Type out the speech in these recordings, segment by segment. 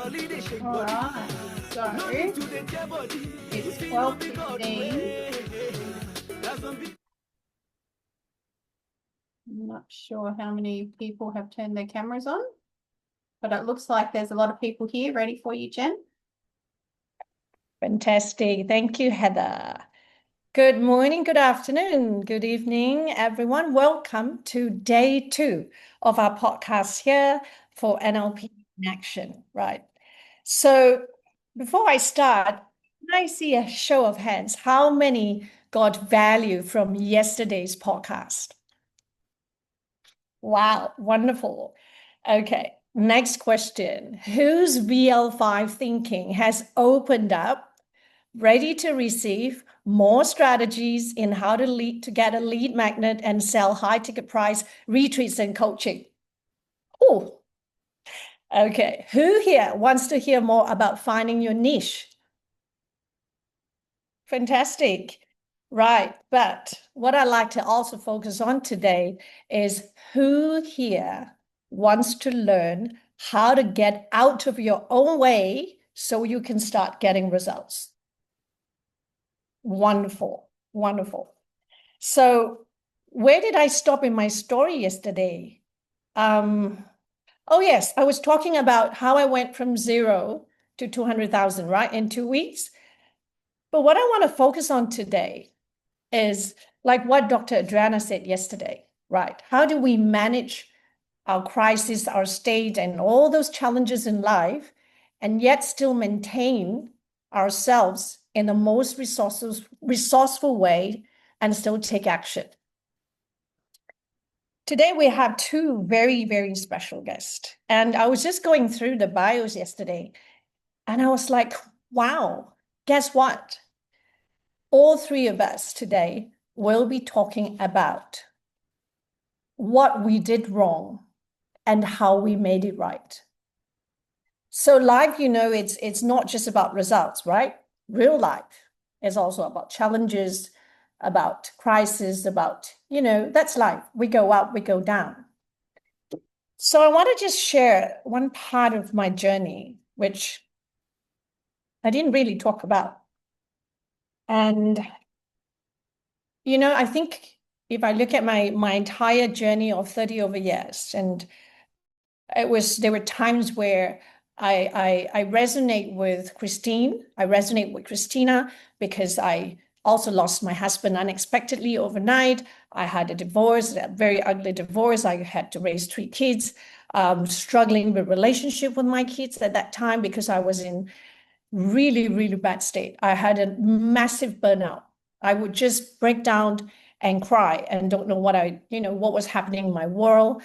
All right, so it's 12:15. I'm not sure how many people have turned their cameras on, but it looks like there's a lot of people here ready for you, Jen. Fantastic. Thank you, Heather. Good morning, good afternoon, good evening, everyone. Welcome to day 2 of our podcast here for NLP in Action, right? So before I start, can I see a show of hands? How many got value from yesterday's podcast? Wow, wonderful. Okay, next question. Whose VL5 thinking has opened up, ready to receive more strategies in how to lead to get a lead magnet and sell high ticket price retreats and coaching? Oh, okay. Who here wants to hear more about finding your niche? Fantastic. Right. But what I like to also focus on today is who here wants to learn how to get out of your own way so you can start getting results. Wonderful. Wonderful. So where did I stop in my story yesterday? Oh, yes, I was talking about how I went from 0 to 200,000, right, in 2 weeks. But what I want to focus on today is like what Dr. Adriana said yesterday, right? How do we manage our crisis, our state, and all those challenges in life, and yet still maintain ourselves in the most resourceful way and still take action? Today, we have 2 very, very special guests. And I was just going through the bios yesterday, and I was like, wow, guess what? All 3 of us today will be talking about what we did wrong and how we made it right. So life, it's not just about results, right? Real life is also about challenges, about crisis, about, that's life. We go up, we go down. So I want to just share one part of my journey, which I didn't really talk about. And, I think if I look at my entire journey of 30 over years, and there were times where I resonate with Christine. I resonate with Cristina because I also lost my husband unexpectedly overnight. I had a divorce, a very ugly divorce. I had to raise 3 kids, struggling with relationship with my kids at that time because I was in really, really bad state. I had a massive burnout. I would just break down and cry and don't know what was happening in my world.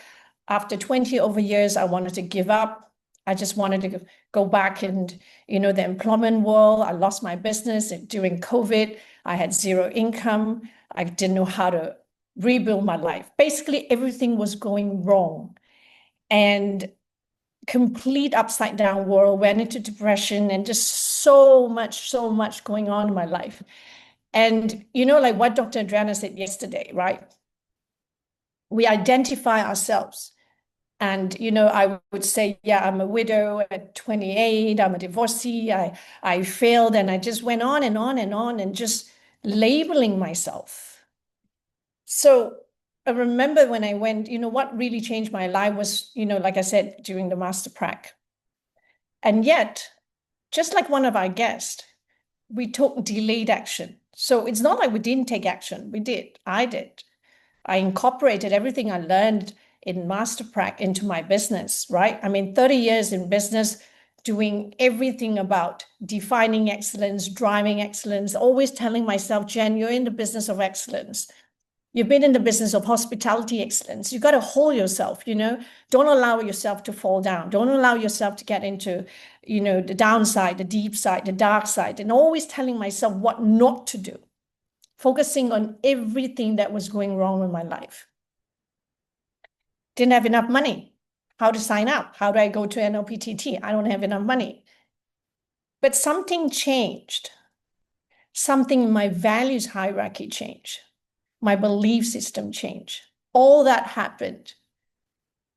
After 20 over years, I wanted to give up. I just wanted to go back and, the employment world. I lost my business during COVID. I had 0 income. I didn't know how to rebuild my life. Basically, everything was going wrong. And complete upside down world, went into depression and just so much going on in my life. And, like what Dr. Adriana said yesterday, right? We identify ourselves. And, I would say, yeah, I'm a widow at 28. I'm a divorcee. I failed. And I just went on and on and on and just labeling myself. So I remember when I went, what really changed my life was, like I said, during the master prac. And yet, just like one of our guests, we took delayed action. So it's not like we didn't take action. We did. I did. I incorporated everything I learned in master prac into my business, right? I mean, 30 years in business, doing everything about defining excellence, driving excellence, always telling myself, Jen, you're in the business of excellence. You've been in the business of hospitality excellence. You got to hold yourself, don't allow yourself to fall down. Don't allow yourself to get into, the downside, the deep side, the dark side, and always telling myself what not to do, focusing on everything that was going wrong in my life. Didn't have enough money. How to sign up? How do I go to NLPTT? I don't have enough money. But something changed. Something in my values hierarchy changed. My belief system changed. All that happened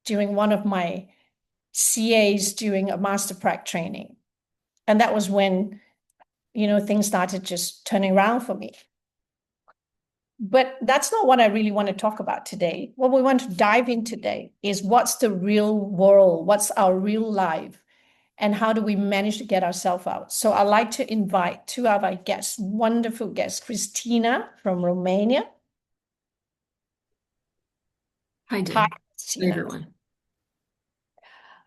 during one of my CAs doing a master prac training. And that was when, things started just turning around for me. But that's not what I really want to talk about today. What we want to dive in today is what's the real world, what's our real life, and how do we manage to get ourselves out? So I'd like to invite two of our guests, wonderful guests, Cristina from Romania. Hi, Hi, Jen. Hi, Cristina. everyone.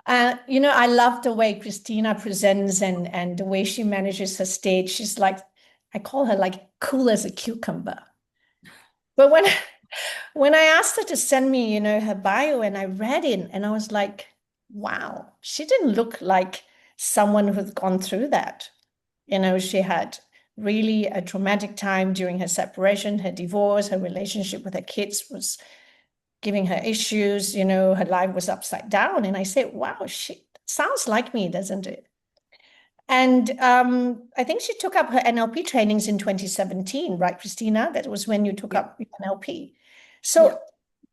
I love the way Cristina presents and the way she manages her stage. She's like, I call her like cool as a cucumber. But when I asked her to send me, her bio, and I read it, and I was like, wow, she didn't look like someone who'd gone through that. She had really a traumatic time during her separation, her divorce, her relationship with her kids was giving her issues, her life was upside down. And I said, wow, she sounds like me, doesn't it? And I think she took up her NLP trainings in 2017, right, Cristina? That was when you took Yeah. up NLP. So Yeah.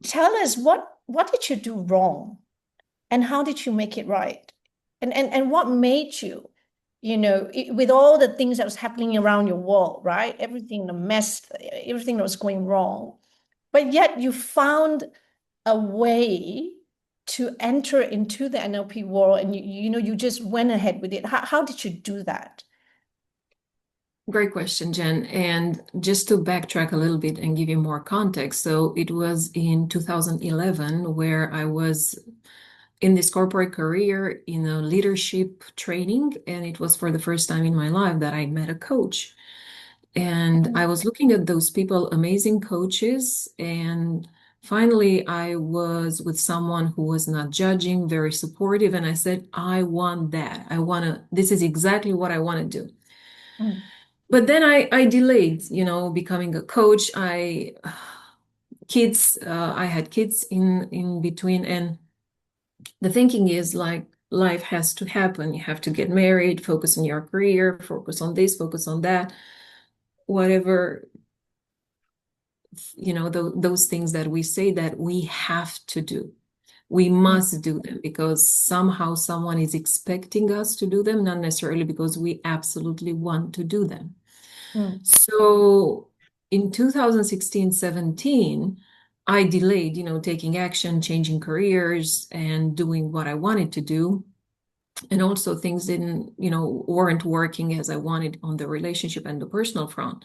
tell us, what did you do wrong? And how did you make it right? And what made you, with all the things that was happening around your world, right? Everything, the mess, everything that was going wrong. But yet you found a way to enter into the NLP world, and you just went ahead with it. How did you do that? Great question, Jen. And just to backtrack a little bit and give you more context. So it was in 2011 where I was in this corporate career in a leadership training. And it was for the first time in my life that I met a coach. And I was looking at those people, amazing coaches. And finally, I was with someone who was not judging, very supportive. And I said, I want that. This is exactly what I want to do. Mm. But then I delayed, becoming a coach. I had kids in between, and the thinking is like life has to happen. You have to get married, focus on your career, focus on this, focus on that, whatever, those things that we say that we have to do. We must do them because somehow someone is expecting us to do them, not necessarily because we absolutely want to do them. So in 2016-17, I delayed, taking action, changing careers, and doing what I wanted to do. And also things weren't working as I wanted on the relationship and the personal front.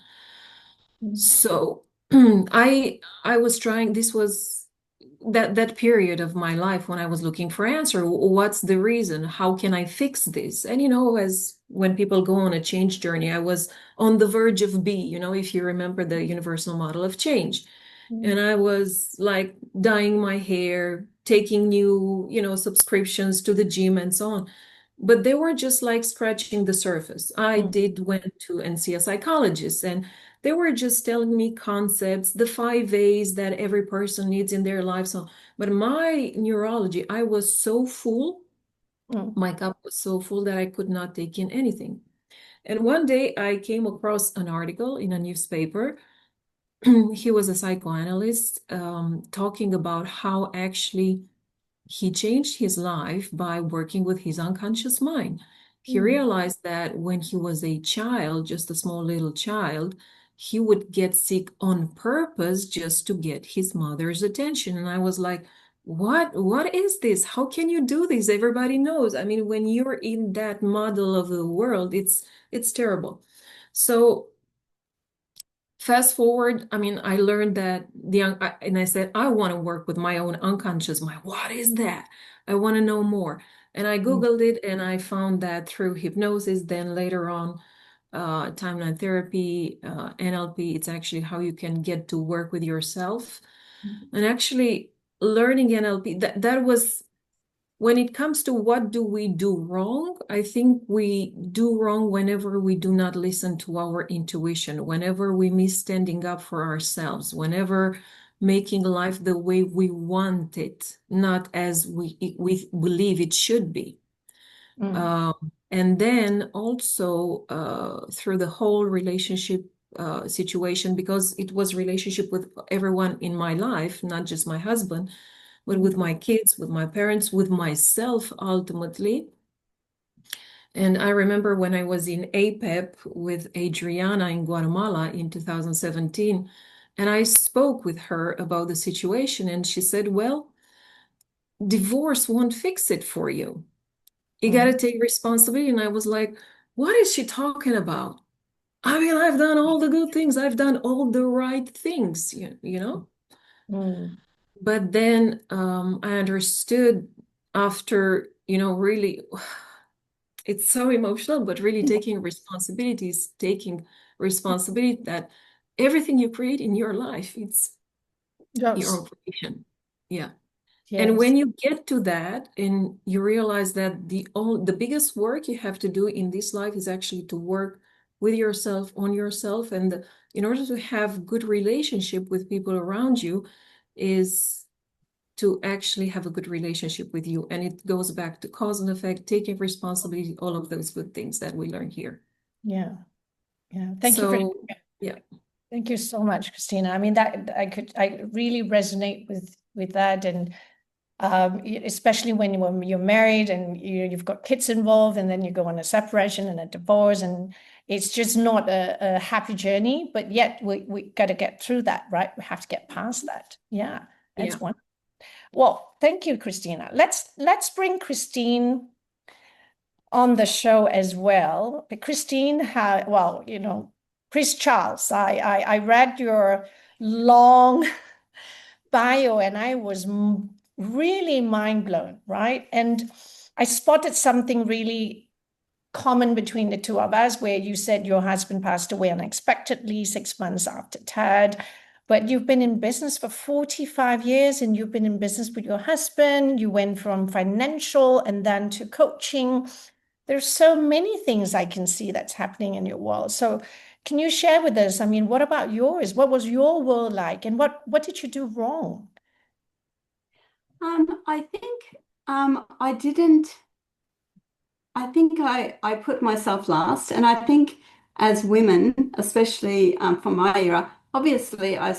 So I was trying, this was that period of my life when I was looking for answer. What's the reason? How can I fix this? And as when people go on a change journey, I was on the verge of B, if you remember the universal model of change. And I was like dyeing my hair, taking new, subscriptions to the gym and so on. But they were just like scratching the surface. I did went to and see a psychologist, and they were just telling me concepts, the 5 A's that every person needs in their life. So, but my neurology, I was so full, my cup was so full that I could not take in anything. And one day I came across an article in a newspaper. He was a psychoanalyst talking about how actually he changed his life by working with his unconscious mind. He realized that when he was a child, just a small little child, he would get sick on purpose just to get his mother's attention. And I was like, what is this? How can you do this? Everybody knows. I mean, when you're in that model of the world, it's terrible. So fast forward, I mean, I learned that and I said, I want to work with my own unconscious mind. What is that? I want to know more. And I Googled it, and I found that through hypnosis, then later on, timeline therapy, NLP, it's actually how you can get to work with yourself. And actually learning NLP, that was, when it comes to what do we do wrong, I think we do wrong whenever we do not listen to our intuition, whenever we miss standing up for ourselves, whenever making life the way we want it, not as we believe it should be. And then also through the whole relationship situation, because it was relationship with everyone in my life, not just my husband. but with my kids, with my parents, with myself ultimately. And I remember when I was in APEP with Adriana in Guatemala in 2017, and I spoke with her about the situation, and she said, well, divorce won't fix it for you. You got to take responsibility. And I was like, what is she talking about? I mean, I've done all the good things. I've done all the right things, you know? Mm. But then I understood after, really, it's so emotional, but really taking responsibility that everything you create in your life, it's your Yes. own creation. Yeah. And Yes. when you get to that and you realize that the biggest work you have to do in this life is actually to work with yourself, on yourself, and in order to have good relationship with people around you is to actually have a good relationship with you. And it goes back to cause and effect, taking responsibility, all of those good things that we learn here. Yeah. Yeah. So, yeah. Thank you so much, Cristina. I mean, that I really resonate with that, and especially when you're married and you've got kids involved, and then you go on a separation and a divorce, and it's just not a happy journey. But yet we got to get through that, right? We have to get past that. Yeah, that's one. Well, thank you, Cristina. Let's bring Christine on the show as well. But Christine Chris Charles, I read your long bio and I was really mind blown, right? And I spotted something really common between the two of us, where you said your husband passed away unexpectedly 6 months after Ted, but you've been in business for 45 years and you've been in business with your husband. You went from financial and then to coaching. There's so many things I can see that's happening in your world. So can you share with us? I mean, what about yours? What was your world like, and what did you do wrong? I think I didn't. I think I put myself last, and I think as women, especially from my era, obviously I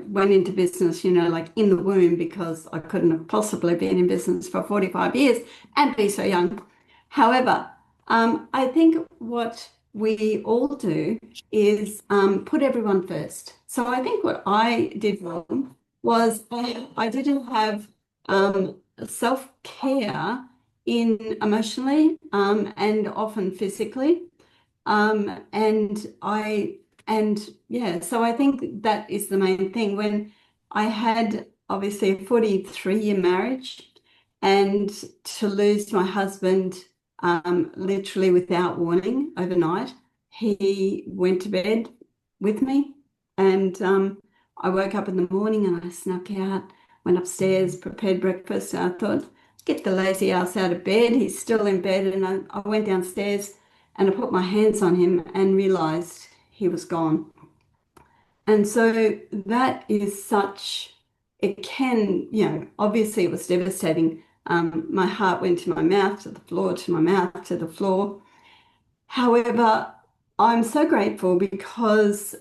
went into business, like in the womb, because I couldn't have possibly been in business for 45 years and be so young. However, I think what we all do is put everyone first. So I think what I did wrong was I didn't have self-care in emotionally and often physically. So I think that is the main thing. When I had obviously a 43-year marriage, and to lose my husband literally without warning overnight, he went to bed with me, and I woke up in the morning and I snuck out, went upstairs, prepared breakfast, and I thought, get the lazy ass out of bed. He's still in bed. And I went downstairs and I put my hands on him and realized he was gone. And so that is it can, obviously it was devastating. My heart went to my mouth, to the floor, to my mouth, to the floor. However, I'm so grateful because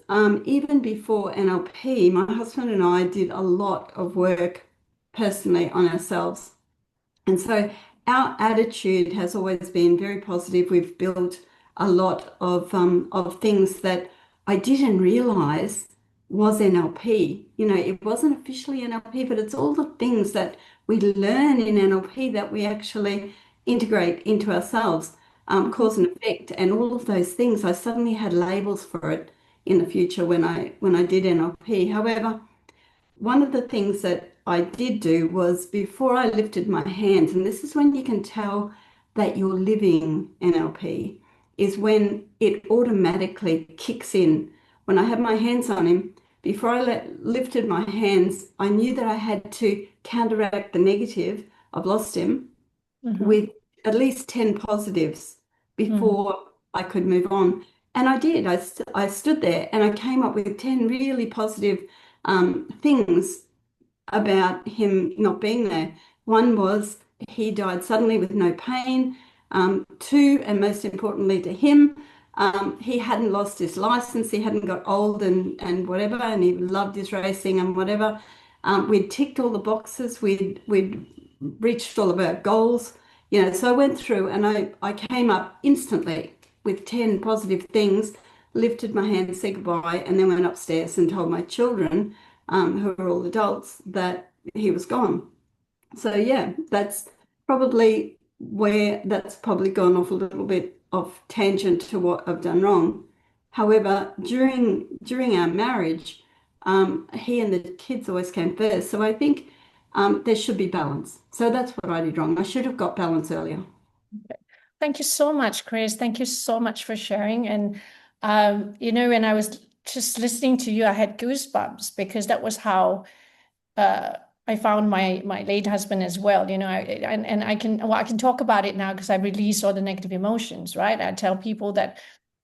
even before NLP, my husband and I did a lot of work personally on ourselves. And so our attitude has always been very positive. We've built a lot of things that I didn't realize was NLP. It wasn't officially NLP, but it's all the things that we learn in NLP that we actually integrate into ourselves, cause and effect, and all of those things. I suddenly had labels for it in the future when I did NLP. However, one of the things that I did do was, before I lifted my hands, and this is when you can tell that you're living NLP, is when it automatically kicks in. When I had my hands on him, before I lifted my hands, I knew that I had to counteract the negative, I've lost him, with at least 10 positives before I could move on. And I did. I stood there and I came up with 10 really positive things about him not being there. One was he died suddenly with no pain. Two, and most importantly to him, he hadn't lost his license. He hadn't got old and whatever, and he loved his racing and whatever. We'd ticked all the boxes. We'd reached all of our goals. So I went through and I came up instantly with 10 positive things, lifted my hand, said goodbye, and then went upstairs and told my children, who are all adults, that he was gone. So yeah, that's probably gone off a little bit of tangent to what I've done wrong. However, during our marriage, he and the kids always came first. So I think there should be balance. So that's what I did wrong. I should have got balance earlier. Thank you so much, Chris. Thank you so much for sharing. And, when I was just listening to you, I had goosebumps because that was how I found my late husband as well. I can talk about it now because I release all the negative emotions, right? I tell people that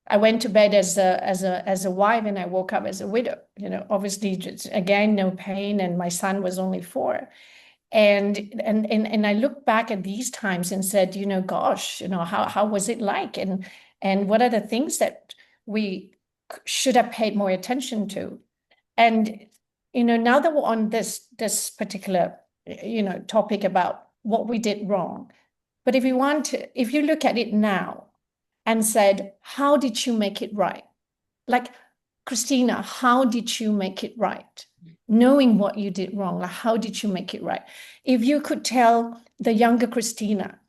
I went to bed as a wife and I woke up as a widow. Obviously, just, again, no pain, and my son was only 4. And I look back at these times and said, gosh, how was it like? And what are the things that we should have paid more attention to? And, now that we're on this particular, topic about what we did wrong, but if you look at it now and said, how did you make it right? Like, Cristina, how did you make it right? Knowing what you did wrong, like, how did you make it right? If you could tell the younger Cristina,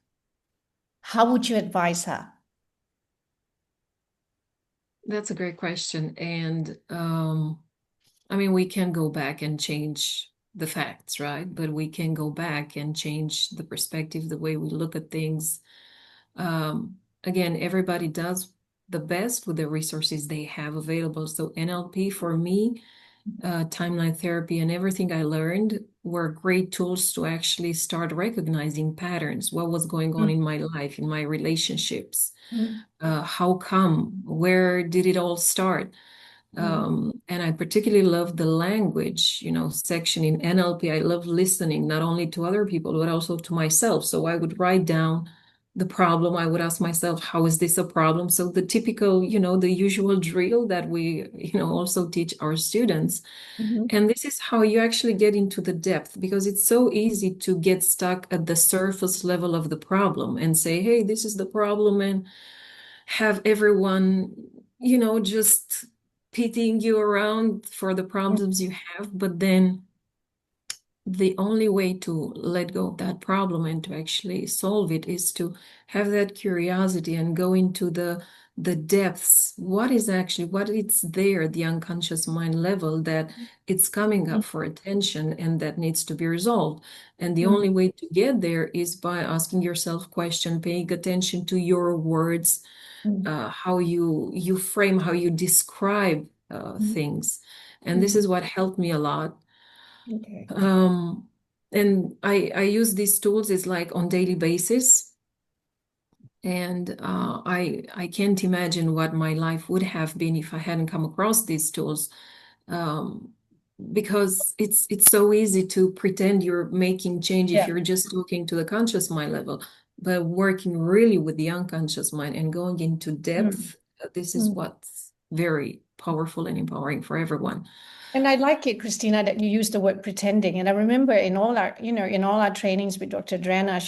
how would you advise her? That's a great question. And we can go back and change the facts, right? But we can go back and change the perspective, the way we look at things. Again, everybody does the best with the resources they have available. So NLP for me, timeline therapy, and everything I learned were great tools to actually start recognizing patterns. What was going on in my life, in my relationships? How come? Where did it all start? And I particularly love the language, section in NLP. I love listening, not only to other people, but also to myself. So I would write down the problem. I would ask myself, how is this a problem? So the typical, the usual drill that we, also teach our students. And this is how you actually get into the depth, because it's so easy to get stuck at the surface level of the problem and say, hey, this is the problem, and have everyone, just pitying you around for the problems you have. But then the only way to let go of that problem and to actually solve it is to have that curiosity and go into the depths. What it's there, the unconscious mind level, that it's coming up for attention and that needs to be resolved. And the only way to get there is by asking yourself questions, paying attention to your words, how you frame, how you describe things. And this is what helped me a lot. Okay. And I use these tools, it's like on daily basis. And I can't imagine what my life would have been if I hadn't come across these tools. Because it's so easy to pretend you're making change if you're just looking to the conscious mind level, but working really with the unconscious mind and going into depth, this is what's very powerful and empowering for everyone. And I like it, Cristina, that you use the word pretending. And I remember in all our trainings with Dr. Adriana,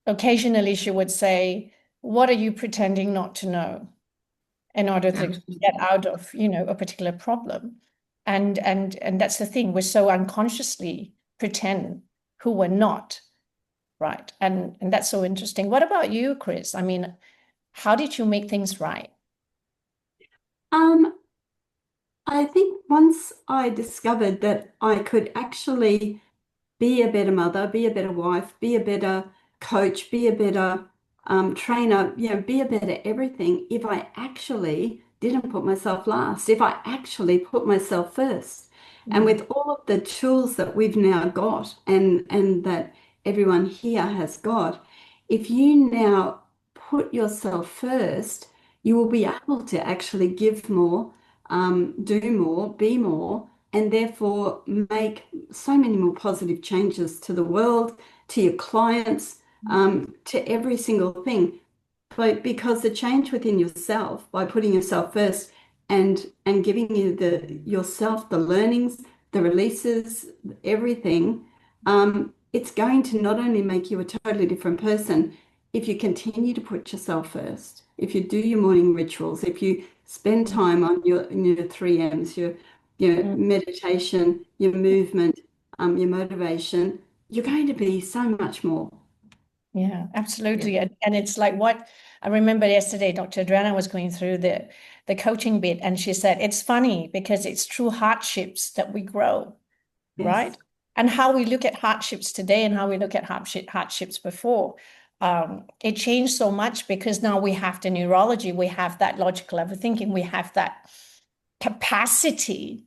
occasionally she would say, what are you pretending not to know in order to get out of, a particular problem? And that's the thing, we're so unconsciously pretend who we're not, right? And that's so interesting. What about you, Chris? How did you make things right? I think once I discovered that I could actually be a better mother, be a better wife, be a better coach, be a better trainer, be a better everything if I actually didn't put myself last, if I actually put myself first. And with all of the tools that we've now got and that everyone here has got, if you now put yourself first, you will be able to actually give more, do more, be more, and therefore make so many more positive changes to the world, to your clients, to every single thing. Because the change within yourself, by putting yourself first and giving yourself the learnings, the releases, everything, it's going to not only make you a totally different person, if you continue to put yourself first, if you do your morning rituals, if you spend time on your 3Ms, your meditation, your movement, your motivation, you're going to be so much more. Yeah, absolutely. And it's like what I remember yesterday, Dr. Adriana was going through the coaching bit, and she said, it's funny because it's through hardships that we grow, right? Yes. And how we look at hardships today and how we look at hardships before. It changed so much because now we have the neurology, we have that logical overthinking, we have that capacity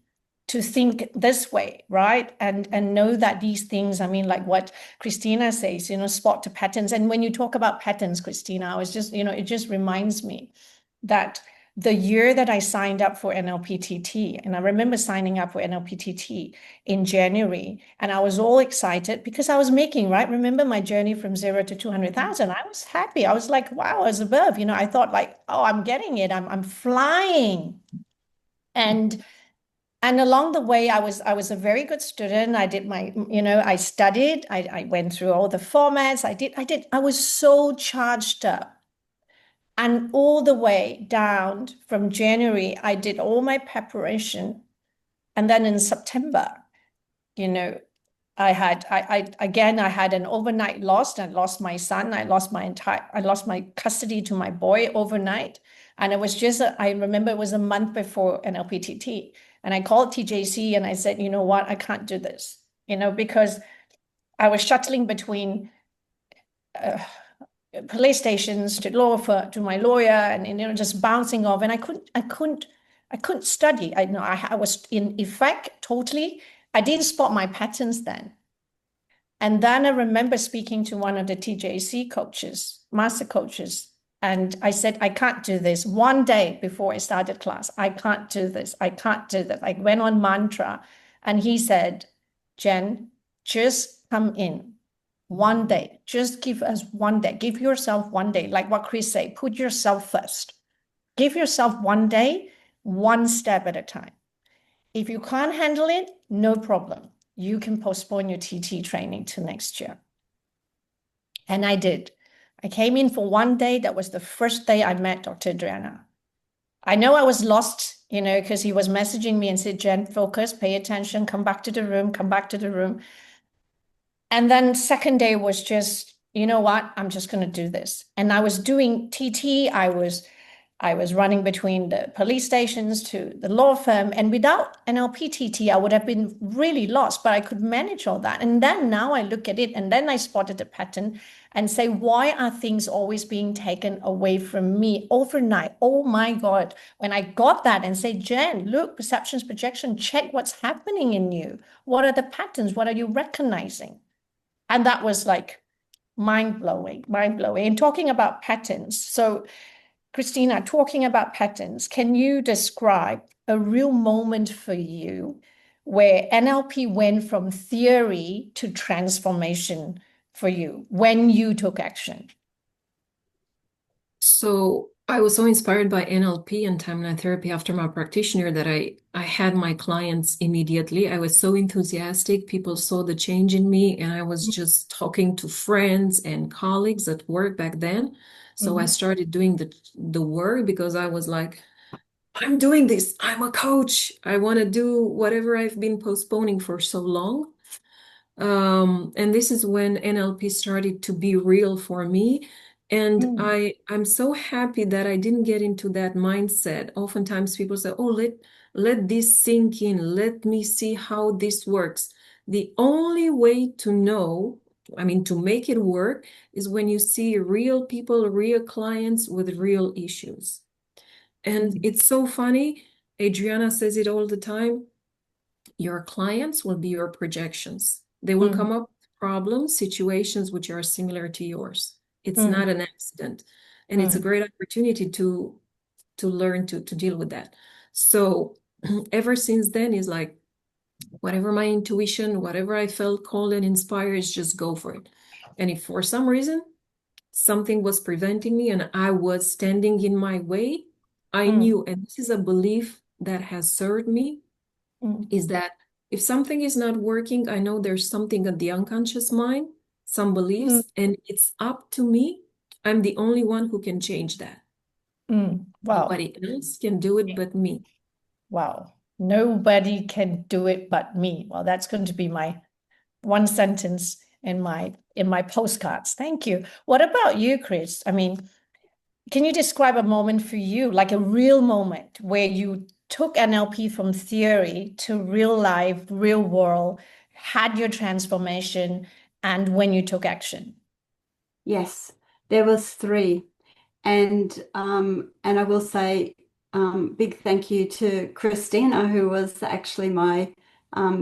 to think this way, right? And know that these things, I mean, like what Cristina says, spot the patterns. And when you talk about patterns, Cristina, I was just, it just reminds me that the year that I signed up for NLPTT, and I remember signing up for NLPTT in January, and I was all excited because I was making, right? Remember my journey from 0 to 200,000. I was happy. I was like, wow, I was above, I thought like, oh, I'm getting it. I'm flying. And along the way, I was a very good student. I did my, I studied. I went through all the formats. I was so charged up. And all the way down from January, I did all my preparation. And then in September, I had an overnight loss. I lost my son. I lost my custody to my boy overnight. And it was just, I remember it was a month before NLPTT. And I called TJC and I said, you know what, I can't do this, because I was shuttling between police stations to my lawyer and, just bouncing off. And I couldn't study. I was in effect totally, I didn't spot my patterns then. And then I remember speaking to one of the TJC coaches, master coaches, and I said, I can't do this. One day before I started class, I can't do this. I can't do that. I went on mantra, and he said, Jen, just come in one day. Just give us one day. Give yourself one day. Like what Chris said, put yourself first. Give yourself one day, one step at a time. If you can't handle it, no problem. You can postpone your TT training to next year. And I did. I came in for one day. That was the first day I met Dr. Adriana. I know I was lost, because he was messaging me and said, Jen, focus, pay attention, come back to the room, come back to the room. And then second day was just, you know what, I'm just going to do this. And I was doing TT. I was running between the police stations to the law firm. And without NLPTT, I would have been really lost, but I could manage all that. And then now I look at it and then I spotted a pattern and say, why are things always being taken away from me overnight? Oh my God. When I got that and say, Jen, look, perceptions, projection, check what's happening in you. What are the patterns? What are you recognizing? And that was like mind-blowing. And talking about patterns. So Cristina, talking about patterns, can you describe a real moment for you where NLP went from theory to transformation for you when you took action? So I was so inspired by NLP and timeline therapy after my practitioner that I had my clients immediately. I was so enthusiastic. People saw the change in me, and I was just talking to friends and colleagues at work back then. So I started doing the work because I was like, I'm doing this. I'm a coach. I want to do whatever I've been postponing for so long. And this is when NLP started to be real for me. And I'm so happy that I didn't get into that mindset. Oftentimes people say, oh, let this sink in. Let me see how this works. The only way to know, to make it work is when you see real people, real clients with real issues. And it's so funny. Adriana says it all the time. Your clients will be your projections. They will come up with problems, situations which are similar to yours. It's not an accident. And it's a great opportunity to learn to deal with that. So ever since then, is like, whatever my intuition, whatever I felt called and inspired, just go for it. And if for some reason something was preventing me and I was standing in my way, I knew, and this is a belief that has served me, is that If something is not working, I know there's something at the unconscious mind, some beliefs, and it's up to me. I'm the only one who can change that. Wow. Nobody else can do it but me. Wow. Nobody can do it but me. Well, that's going to be my one sentence in my postcards. Thank you. What about you, Chris? I mean, can you describe a moment for you, like a real moment where you took NLP from theory to real life, real world, had your transformation, and when you took action? Yes, there was three. And I will say big thank you to Cristina, who was actually my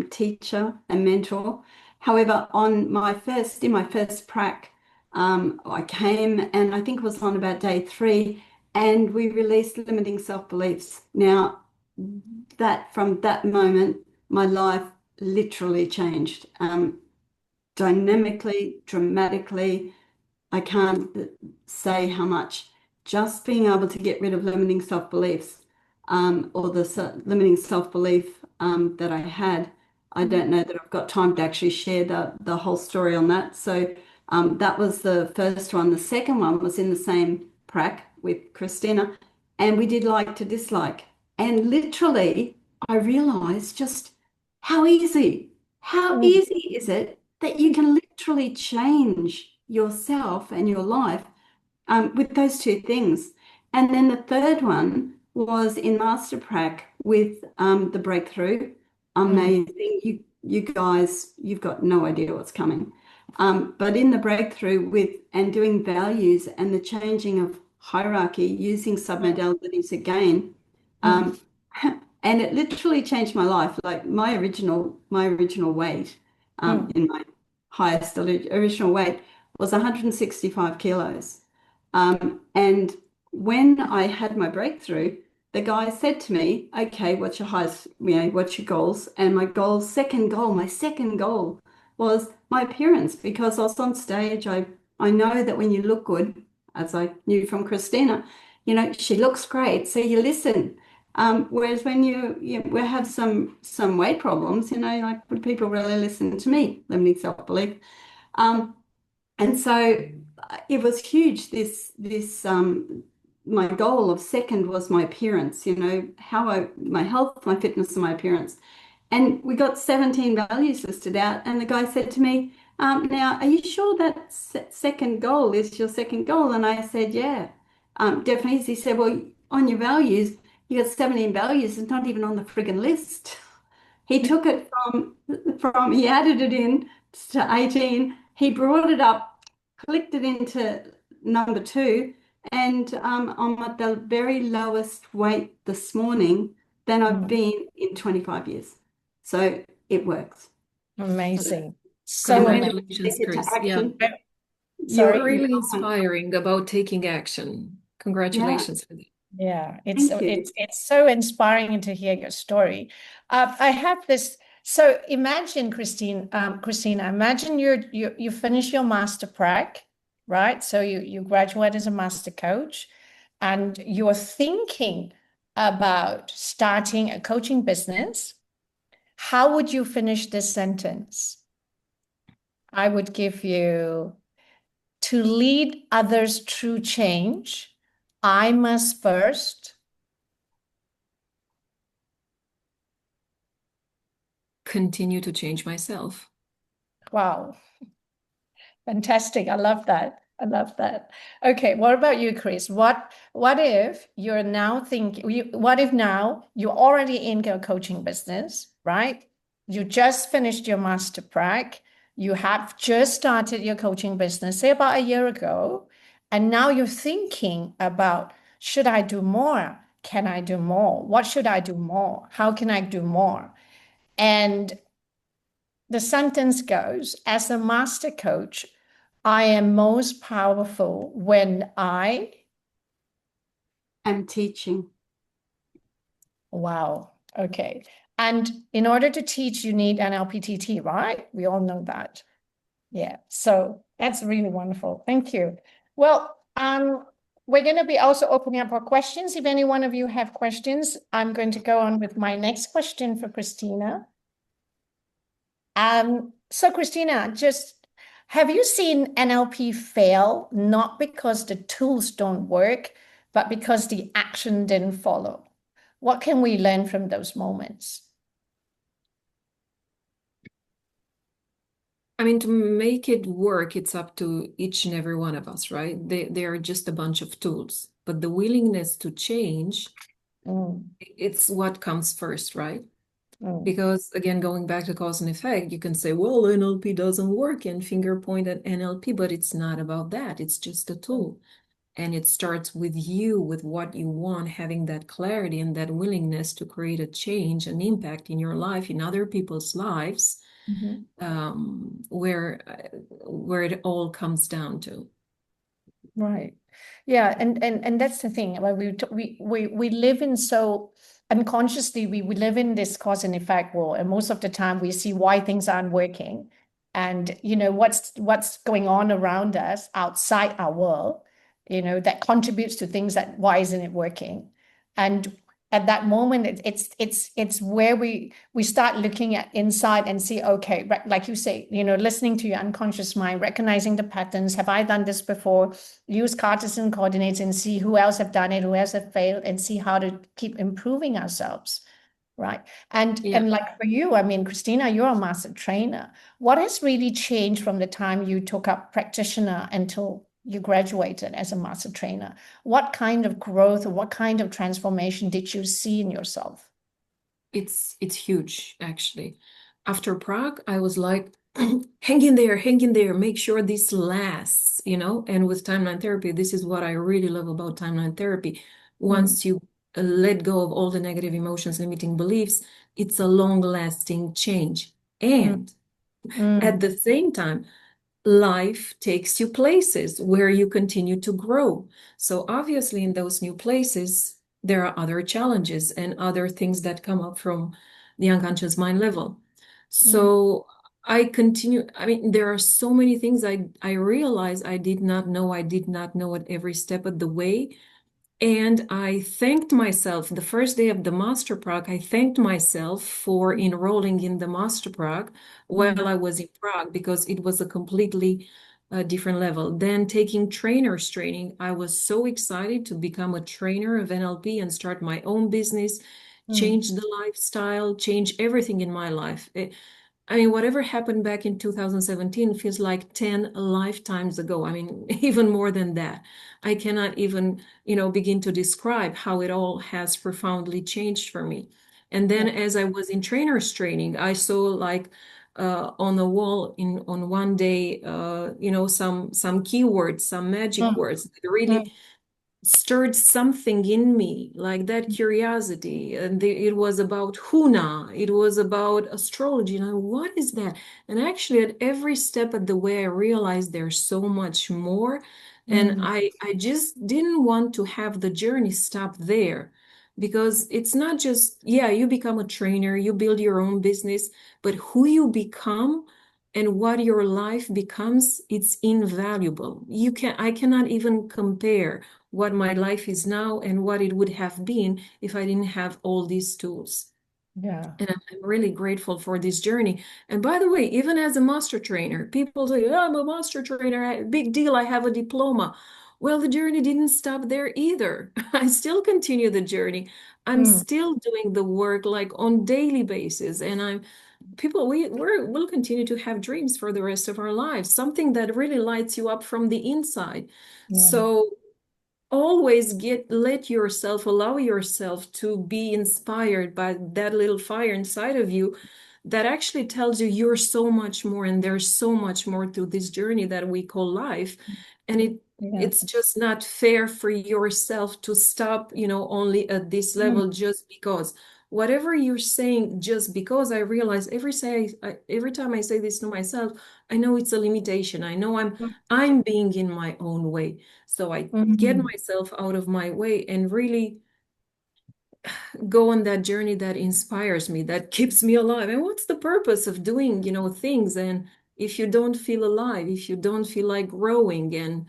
teacher and mentor. However, in my first prac, I came and I think it was on about day 3, and we released limiting self-beliefs. Now, from that moment, my life literally changed, dynamically, dramatically. I can't say how much. Just being able to get rid of limiting self-beliefs, or the limiting self-belief that I had. I don't know that I've got time to actually share the whole story on that. So that was the first one. The second one was in the same prac with Cristina, and we did like to dislike. And literally, I realized just how easy is it that you can literally change yourself and your life with those two things. And then the third one was in Master Prac with the breakthrough. Amazing. You guys, you've got no idea what's coming. But in the breakthrough and doing values and the changing of hierarchy using submodalities again, and it literally changed my life. Like my original weight, in my highest original weight was 165 kilos. And when I had my breakthrough, the guy said to me, okay, what's your highest, what's your goals? And my second goal was my appearance, because I was on stage. I know that when you look good, as I knew from Cristina, she looks great, so you listen. Whereas when we have some weight problems, like, would people really listen to me? Limiting self-belief. And so it was huge. My goal of second was my appearance, my health, my fitness, and my appearance. And we got 17 values listed out, and the guy said to me, now, are you sure that second goal is your second goal? And I said, yeah, definitely. He said, well, on your values, you got 17 values. It's not even on the friggin' list. He took it he added it in to 18. He brought it up, clicked it into number 2, and I'm at the very lowest weight this morning than I've been in 25 years. So it works. Amazing. So Congratulations, Chris. Yeah. Sorry. You're really inspiring about taking action. Congratulations for that. Yeah, Thank you. it's so inspiring to hear your story. I have this. So imagine, Cristina, imagine you finish your master prac, right? So you graduate as a master coach, and you're thinking about starting a coaching business. How would you finish this sentence? I would give you, to lead others through change, I must first continue to change myself. Wow. Fantastic. I love that. I love that. Okay, what about you, Chris? What if you're now thinking, what if now you're already in your coaching business, right? You just finished your master prac, you have just started your coaching business, say about a year ago, and now you're thinking about, should I do more? Can I do more? What should I do more? How can I do more? And the sentence goes, as a master coach, I am most powerful when I'm teaching. Wow. Okay. And in order to teach, you need an LPTT, right? We all know that. Yeah. So that's really wonderful. Thank you. Well, we're going to be also opening up for questions. If any one of you have questions, I'm going to go on with my next question for Cristina. So Christina, just have you seen NLP fail not because the tools don't work, but because the action didn't follow? What can we learn from those moments? I mean, to make it work, it's up to each and every one of us, right? They are just a bunch of tools, but the willingness to change, Mm, it's what comes first, right? mm, Because again, going back to cause and effect, you can say, well, NLP doesn't work and finger point at NLP, but it's not about that. It's just a tool. And it starts with you, with what you want, having that clarity and that willingness to create a change, an impact in your life, in other people's lives, mhm. where it all comes down to. Right. Yeah, and that's the thing. Like we live in so unconsciously we live in this cause and effect world, and most of the time we see why things aren't working, and what's going on around us outside our world, that contributes to things that why isn't it working, and at that moment it's where we start looking at inside and see, okay, like you say, listening to your unconscious mind, recognizing the patterns. Have I done this before? Use Cartesian coordinates and see who else have done it, who else have failed, and see how to keep improving ourselves, right? And Yeah. like for you, I mean, Christina, you're a master trainer. What has really changed from the time you took up practitioner until you graduated as a master trainer? What kind of growth or what kind of transformation did you see in yourself? It's huge, actually. After Prague, I was like, hang in there, make sure this lasts, And with timeline therapy, this is what I really love about timeline therapy. Mm, Once you let go of all the negative emotions, limiting beliefs, it's a long-lasting change. mm, And at mm, the same time, life takes you places where you continue to grow. So obviously, in those new places, there are other challenges and other things that come up from the unconscious mind level. mm, So I continue. I mean, there are so many things I realize I did not know. I did not know at every step of the way. And I thanked myself the first day of the Master Prague. I thanked myself for enrolling in the Master Prague while mm, I was in Prague because it was a completely different level. Then taking trainers training, I was so excited to become a trainer of NLP and start my own business, mm, change the lifestyle, change everything in my life. I mean, whatever happened back in 2017 feels like 10 lifetimes ago. I mean, even more than that. I cannot even, begin to describe how it all has profoundly changed for me. And then yeah, as I was in trainer's training, I saw like on the wall on one day, some keywords, some magic mm, words that really mm, stirred something in me, like that curiosity. And it was about Huna, it was about astrology. And what is that? And actually, at every step of the way, I realized there's so much more. And mm, I just didn't want to have the journey stop there because it's not just, yeah, you become a trainer, you build your own business, but who you become and what your life becomes, it's invaluable. I cannot even compare what my life is now and what it would have been if I didn't have all these tools. yeah, And I'm really grateful for this journey. And by the way, even as a master trainer, people say, oh, I'm a master trainer, big deal, I have a diploma. Well, the journey didn't stop there either. I still continue the journey. I'm mm, still doing the work like on daily basis. And we'll continue to have dreams for the rest of our lives, something that really lights you up from the inside. yeah, So always allow yourself to be inspired by that little fire inside of you that actually tells you you're so much more and there's so much more to this journey that we call life. And yeah, it's just not fair for yourself to stop, only at this mm, level just because. Whatever you're saying, just because, I realize every time I say this to myself, I know it's a limitation. I know I'm being in my own way. So I get mm, myself out of my way and really go on that journey that inspires me, that keeps me alive. And what's the purpose of doing, things? And if you don't feel alive, if you don't feel like growing and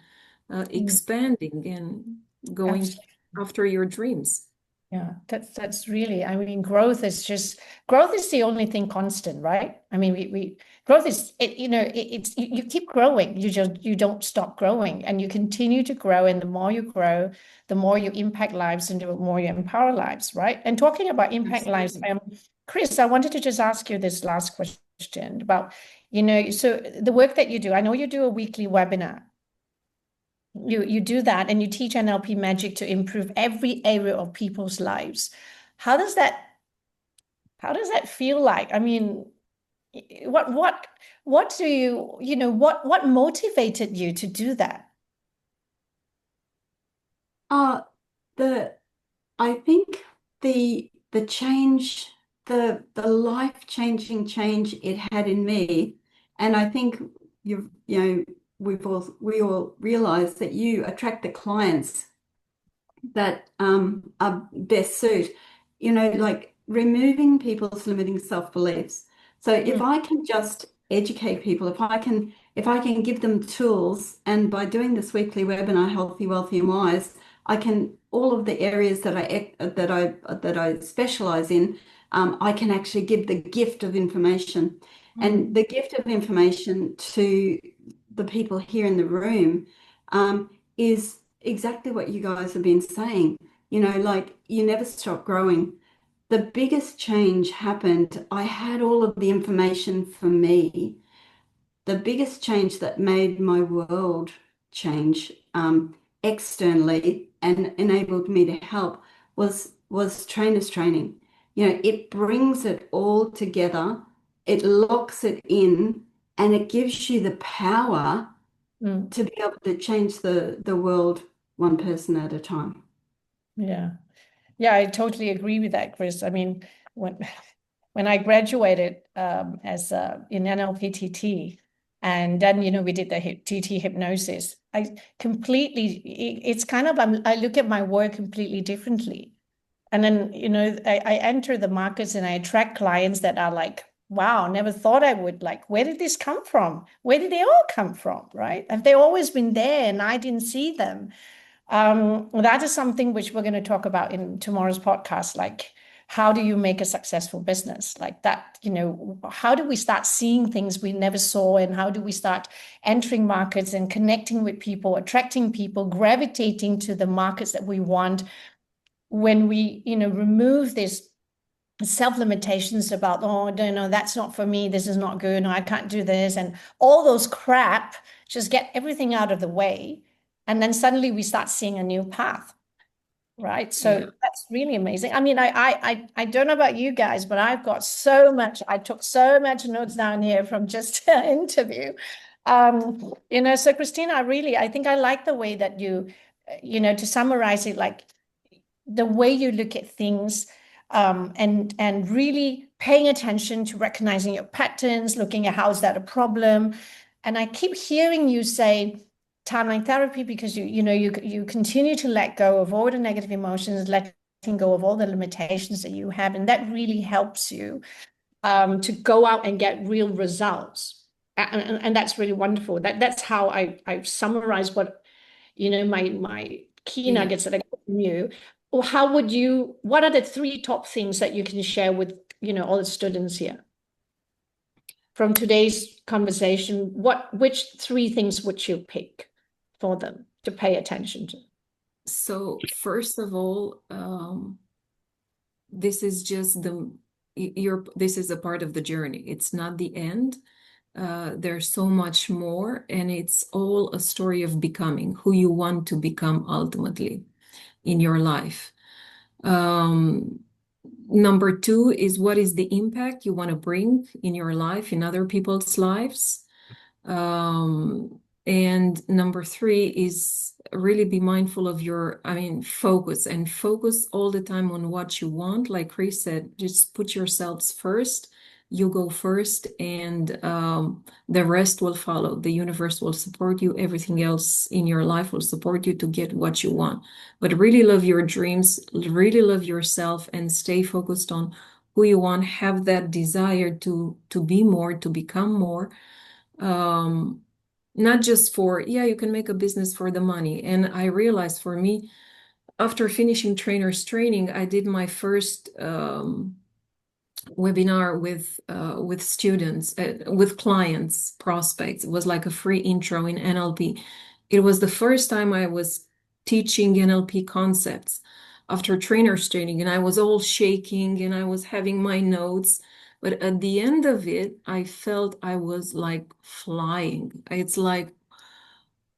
mm, expanding and going absolutely. after your dreams. Yeah, that's really, I mean, growth is the only thing constant, right? I mean, we growth is it, it's you keep growing. You don't stop growing, and you continue to grow. And the more you grow, the more you impact lives and the more you empower lives, right? And talking about impact lives, Absolutely. Chris, I wanted to just ask you this last question about, so the work that you do. I know you do a weekly webinar. You do that and you teach NLP magic to improve every area of people's lives. How does that how does that feel like? I mean, what do what motivated you to do that? Uh, the I think the change, the life-changing change it had in me, and I think we all realize that you attract the clients that are best suit, like removing people's limiting self-beliefs. So if Mm, I can just educate people, if I can give them tools, and by doing this weekly webinar, Healthy, Wealthy, and Wise, I can all of the areas that I specialize in, I can actually give the gift of information. mm, And the gift of information to the people here in the room is exactly what you guys have been saying. Like you never stop growing. The biggest change happened. I had all of the information for me. The biggest change that made my world change externally and enabled me to help was trainers training. It brings it all together, it locks it in, and it gives you the power mm. to be able to change the world one person at a time. Yeah. Yeah, I totally agree with that, Chris. I mean, when when I graduated as in NLPTT, and then we did the TT hypnosis, I completely it's kind of I look at my work completely differently. And then I enter the markets and I attract clients that are like, wow, never thought I would. Like, where did this come from? Where did they all come from? Right? Have they always been there and I didn't see them? That is something which we're going to talk about in tomorrow's podcast. Like, how do you make a successful business? Like that, how do we start seeing things we never saw? And how do we start entering markets and connecting with people, attracting people, gravitating to the markets that we want when we, remove this self-limitations about, oh, no, that's not for me, this is not good, no, I can't do this, and all those crap, just get everything out of the way, and then suddenly we start seeing a new path, right? Yeah. So that's really amazing. I mean, I don't know about you guys, but I took so much notes down here from just an interview. So Cristina, I think I like the way that to summarize it, like the way you look at things, and really paying attention to recognizing your patterns, looking at how is that a problem. And I keep hearing you say timeline therapy because you continue to let go of all the negative emotions, letting go of all the limitations that you have, and that really helps you to go out and get real results. And that's really wonderful. That's how I summarize what my key Yeah. nuggets that I got from you. Or what are the three top things that you can share with, all the students here from today's conversation? Which three things would you pick for them to pay attention to? So first of all, this is just this is a part of the journey. It's not the end. There's so much more, and it's all a story of becoming who you want to become ultimately in your life. Number two is what is the impact you want to bring in your life, in other people's lives. And number three is really be mindful of focus and focus all the time on what you want. Like Chris said, just put yourselves first. You go first, and the rest will follow. The universe will support you. Everything else in your life will support you to get what you want. But really love your dreams, really love yourself, and stay focused on who you want. Have that desire to be more, to become more. Not just for, yeah, you can make a business for the money. And I realized for me, after finishing trainers training, I did my first webinar with students, with clients, prospects. It was like a free intro in NLP. It was the first time I was teaching NLP concepts after trainers training, and I was all shaking and I was having my notes. But at the end of it, I felt I was like flying. It's like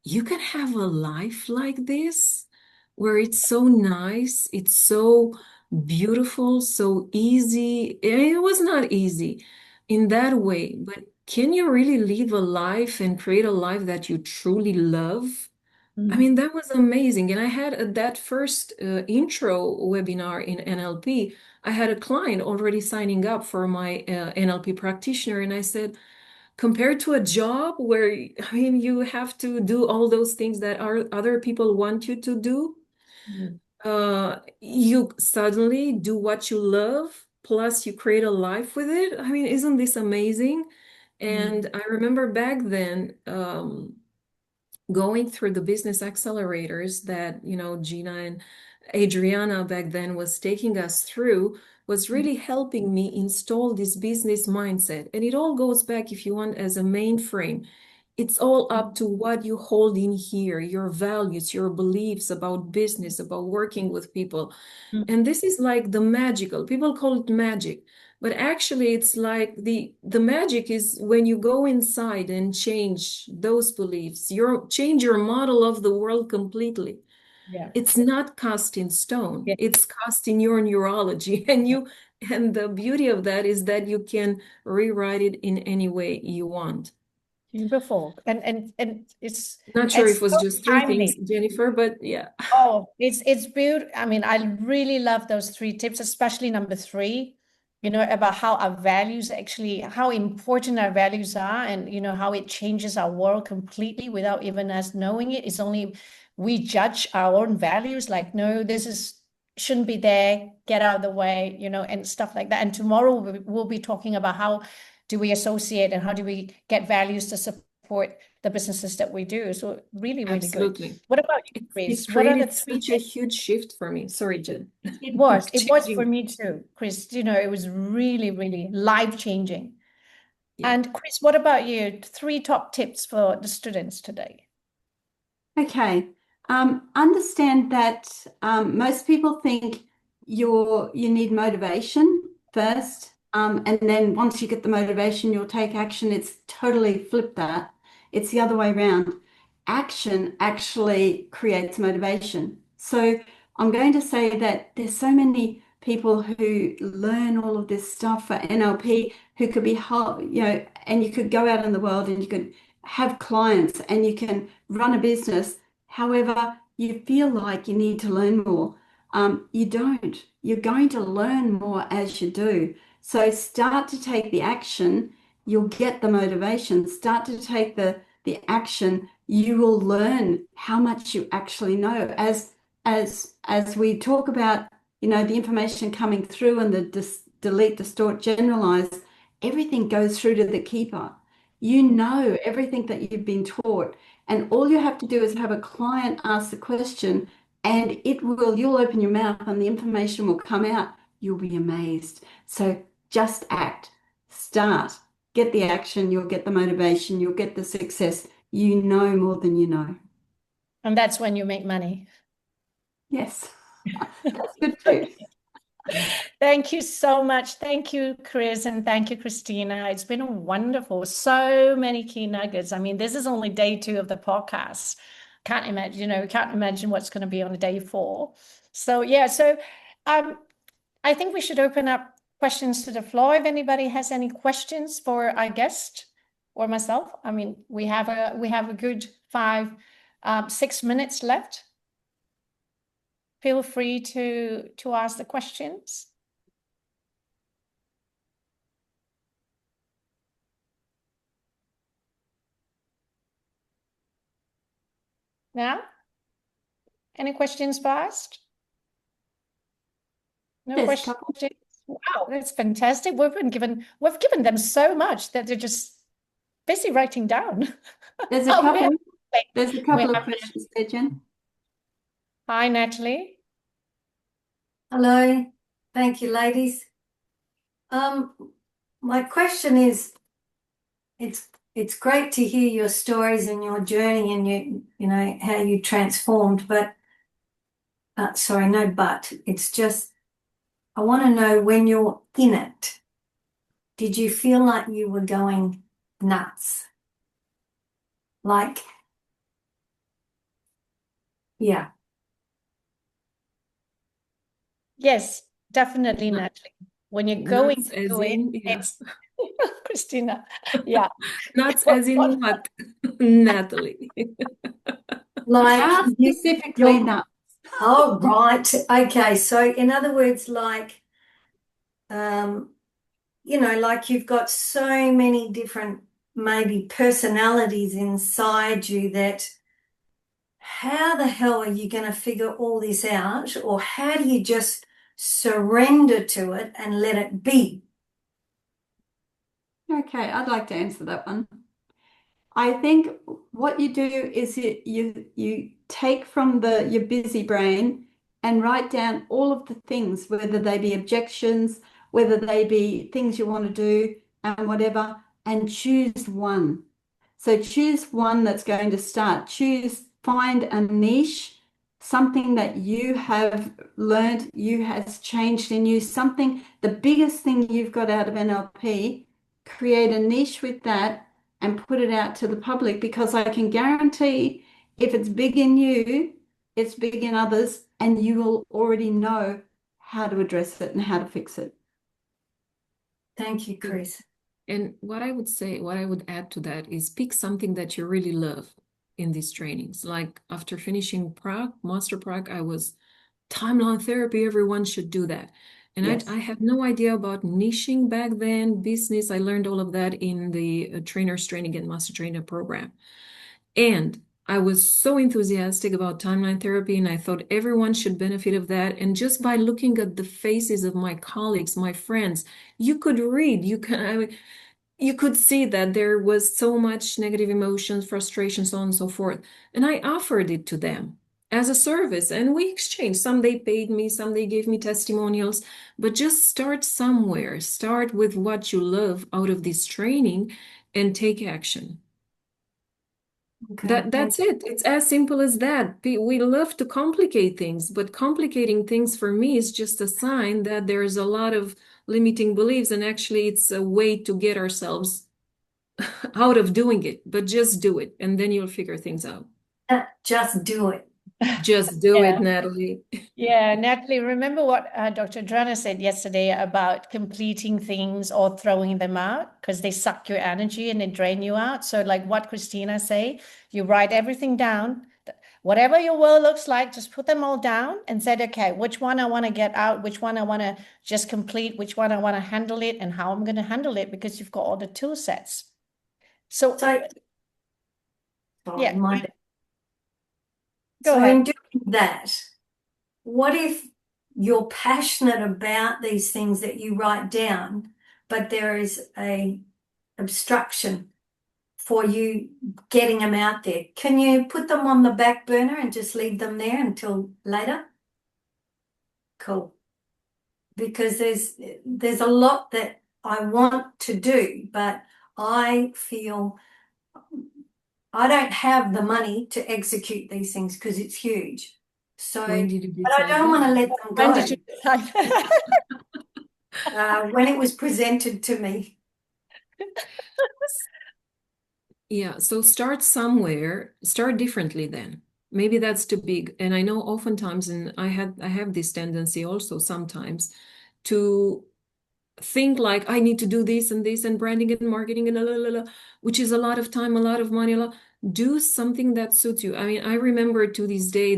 you can have a life like this where it's so nice, it's so beautiful, so easy. It was not easy in that way, but can you really live a life and create a life that you truly love? I mean, that was amazing. And I had that first intro webinar in NLP. I had a client already signing up for my NLP practitioner, and I said, compared to a job where, I mean, you have to do all those things that other people want you to do, you suddenly do what you love, plus you create a life with it. I mean, isn't this amazing? And I remember back then, going through the business accelerators that, Gina and Adriana back then was taking us through was really helping me install this business mindset. And it all goes back, if you want, as a mainframe. It's all up to what you hold in here, your values, your beliefs about business, about working with people. And this is like the magical, people call it magic, but actually it's like the magic is when you go inside and change those beliefs, change your model of the world completely. Yeah. It's not cast in stone. Yeah. It's cast in your neurology. And the beauty of that is that you can rewrite it in any way you want. Beautiful. And it's Not sure if it's it was so just three timely. things, Jennifer, but yeah. Oh, it's beautiful. I mean, I really love those three tips, especially number three, about how our values actually, how important our values are, and how it changes our world completely without even us knowing it. It's only we judge our own values, like, no, shouldn't be there, get out of the way, and stuff like that. And tomorrow we'll be talking about how do we associate and how do we get values to support the businesses that we do. So really, really good. Absolutely. What about you, It Chris? What are the created three such a huge shift for me. Sorry, Jen. It was for Changing. me too, Chris. It was really, really life-changing. Yeah. And Chris, what about you? Three top tips for the students today. Okay. Understand that most people think you need motivation first, and then once you get the motivation, you'll take action. It's totally flipped that. It's the other way around. Action actually creates motivation. So I'm going to say that there's so many people who learn all of this stuff for NLP who could be help, and you could go out in the world and you could have clients and you can run a business. However, you feel like you need to learn more. You don't. You're going to learn more as you do. So start to take the action. You'll get the motivation. Start to take the action. You will learn how much you actually know. As we talk about, the information coming through and the delete, distort, generalize, everything goes through to the keeper. You know everything that you've been taught, and all you have to do is have a client ask the question, and you'll open your mouth and the information will come out. You'll be amazed. So just act, start, get the action, you'll get the motivation, you'll get the success. You know more than you know. And that's when you make money. Yes, that's good too. Thank you so much. Thank you, Chris, and thank you, Cristina. It's been wonderful. So many key nuggets. I mean, this is only day 2 of the podcast. Can't imagine what's going to be on day 4. So yeah, I think we should open up questions to the floor. If anybody has any questions for our guest or myself, I mean, we have a good 6 minutes left. Feel free to ask the questions. Now, any questions first? No There's a questions. couple. Wow, that's fantastic. We've given them so much that they're just busy writing down. There's a Oh, couple. we There's a couple we of questions there, Jen. Hi, Natalie. Hello, thank you, ladies. My question is, it's great to hear your stories and your journey and you know how you transformed, but sorry, no, but it's just I want to know when you're in it, did you feel like you were going nuts? Like, yeah. Yes, definitely, Nuts. Natalie. When you're going Nuts as through it, in, yeah. it's Christina. Yeah. Nuts as in what, Natalie? Like How you, specifically you're, nuts? oh, right. Okay. So in other words, like, you know, like you've got so many different maybe personalities inside you that how the hell are you going to figure all this out? Or how do you just surrender to it and let it be? Okay, I'd like to answer that one. I think what you do is you take from your busy brain and write down all of the things, whether they be objections, whether they be things you want to do, and whatever, and choose one. So choose one that's going to start. Find a niche, something that you have learned, you has changed in you, something, the biggest thing you've got out of NLP, create a niche with that and put it out to the public, because I can guarantee if it's big in you, it's big in others, and you will already know how to address it and how to fix it. Thank you, Chris. And what I would add to that is pick something that you really love in these trainings. Like after finishing Prague, Master Prague, I was timeline therapy, everyone should do that. And Yes. I had no idea about niching back then, business. I learned all of that in the trainer's training and master trainer program. And I was so enthusiastic about timeline therapy, and I thought everyone should benefit of that. And just by looking at the faces of my colleagues, my friends, you could read, you could see that there was so much negative emotions, frustration, so on and so forth. And I offered it to them as a service, and we exchanged. Some they paid me, some they gave me testimonials, but just start somewhere. Start with what you love out of this training and take action. Okay. That's it. It's as simple as that. We love to complicate things, but complicating things for me is just a sign that there's a lot of limiting beliefs, and actually it's a way to get ourselves out of doing it. But just do it, and then you'll figure things out. Just do it. Just do Yeah. it, Natalie. Yeah, Natalie, remember what Dr. Adriana said yesterday about completing things or throwing them out because they suck your energy and they drain you out. So like what Cristina say, you write everything down, whatever your will looks like, just put them all down and said, okay, which one I want to get out, which one I want to just complete, which one I want to handle it and how I'm going to handle it because you've got all the tool sets. So, So, yeah, go so ahead. in doing that, what if you're passionate about these things that you write down, but there is a obstruction for you getting them out there? Can you put them on the back burner and just leave them there until later? Cool. Because there's a lot that I want to do, but I feel I don't have the money to execute these things because it's huge. So, When did you but I decide don't want to that? let them When go. did you decide? When it was presented to me. Yeah, so start somewhere, start differently then. Maybe that's too big. And I know oftentimes, and I have this tendency also sometimes to think like I need to do this and branding and marketing and which is a lot of time, a lot of money. Do something that suits you. I mean, I remember to this day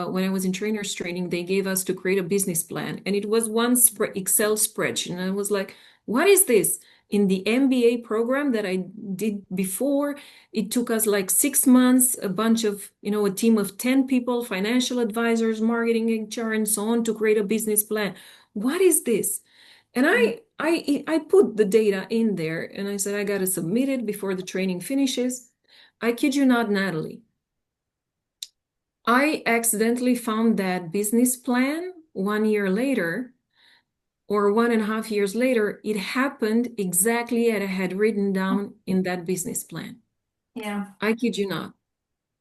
when I was in trainers training, they gave us to create a business plan, and it was one Excel spreadsheet, and I was like, what is this? In the MBA program that I did before, it took us like 6 months, a team of 10 people, financial advisors, marketing, HR, and so on, to create a business plan. What is this? And I put the data in there, and I said, I got to submit it before the training finishes. I kid you not, Natalie. I accidentally found that business plan 1 year later or 1.5 years later, it happened exactly as I had written down in that business plan. Yeah. I kid you not.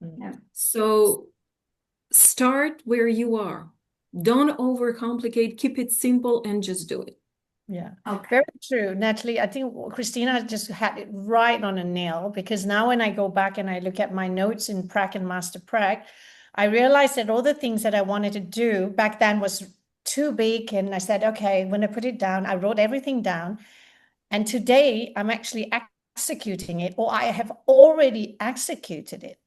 Yeah. So start where you are. Don't overcomplicate. Keep it simple and just do it. Yeah, Okay. very true, Natalie. I think Christina just had it right on a nail, because now when I go back and I look at my notes in Prac and Master Prac, I realized that all the things that I wanted to do back then was too big. And I said, okay, when I put it down, I wrote everything down. And today I'm actually executing it, or I have already executed it.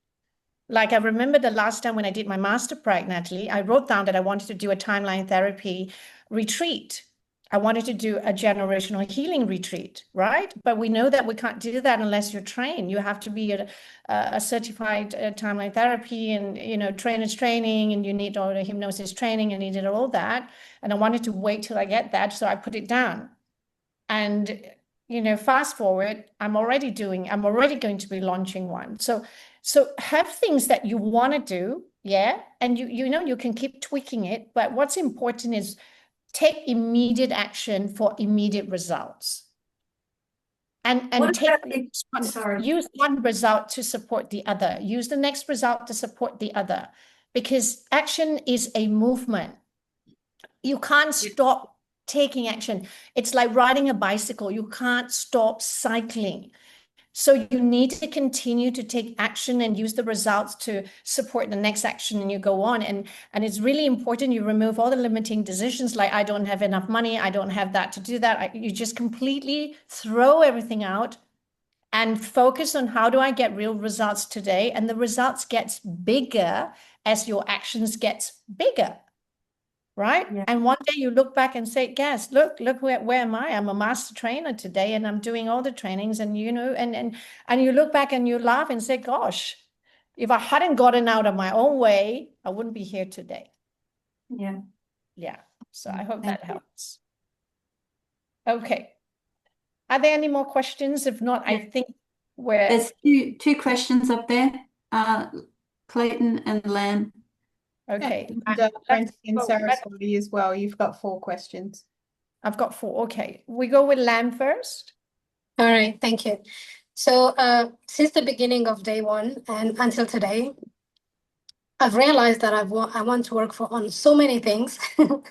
Like I remember the last time when I did my Master Prac, Natalie, I wrote down that I wanted to do a timeline therapy retreat. I wanted to do a generational healing retreat, right? But we know that we can't do that unless you're trained. You have to be a certified timeline therapy, and trainers training, and you need all the hypnosis training, and you did all that. And I wanted to wait till I get that, so I put it down. And fast forward, I'm already going to be launching one. So have things that you want to do, yeah, and you can keep tweaking it. But what's important is take immediate action for immediate results. And What take about use one result to support the other. Use the next result to support the other, because action is a movement. You can't stop taking action. It's like riding a bicycle. You can't stop cycling. So you need to continue to take action and use the results to support the next action, and you go on. And it's really important you remove all the limiting decisions, like I don't have enough money, I don't have that to do that. You just completely throw everything out and focus on how do I get real results today. And the results gets bigger as your actions gets bigger. Right? Yeah. And one day you look back and say, guess, look where am I? I'm a master trainer today, and I'm doing all the trainings, and and you look back and you laugh and say, gosh, if I hadn't gotten out of my own way, I wouldn't be here today. Yeah. Yeah. So I hope Thank that you. helps. Okay. Are there any more questions? If not, I think There's two questions up there, Clayton and Lamb. okay. And Francine and go. Saraswati as well. You've got 4 questions. I've got 4. Okay. We go with Lamb first. All right, thank you. So since the beginning of day one and until today, I've realized that I want to work on so many things, and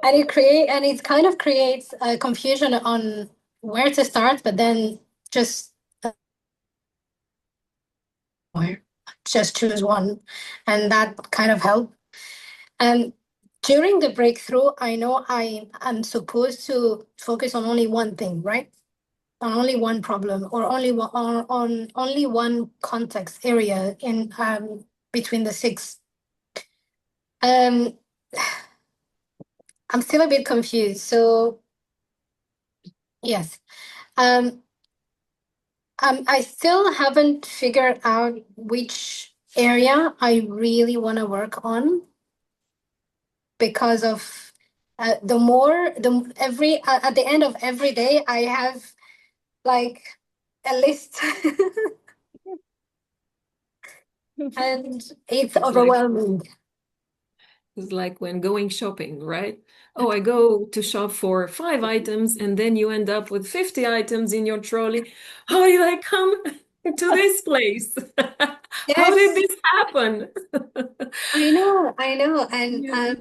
it kind of creates a confusion on where to start, but then just choose one, and that kind of helped. And during the breakthrough, I know I'm supposed to focus on only one thing, right? On only one problem, or on only one context area in between the 6. I'm still a bit confused. So yes, I still haven't figured out which area I really want to work on, because of at the end of every day I have like a list. And it's overwhelming. It's like when going shopping, right? Oh, I go to shop for 5 items, and then you end up with 50 items in your trolley. How did I come to this place? How did this happen? I know. And Yeah.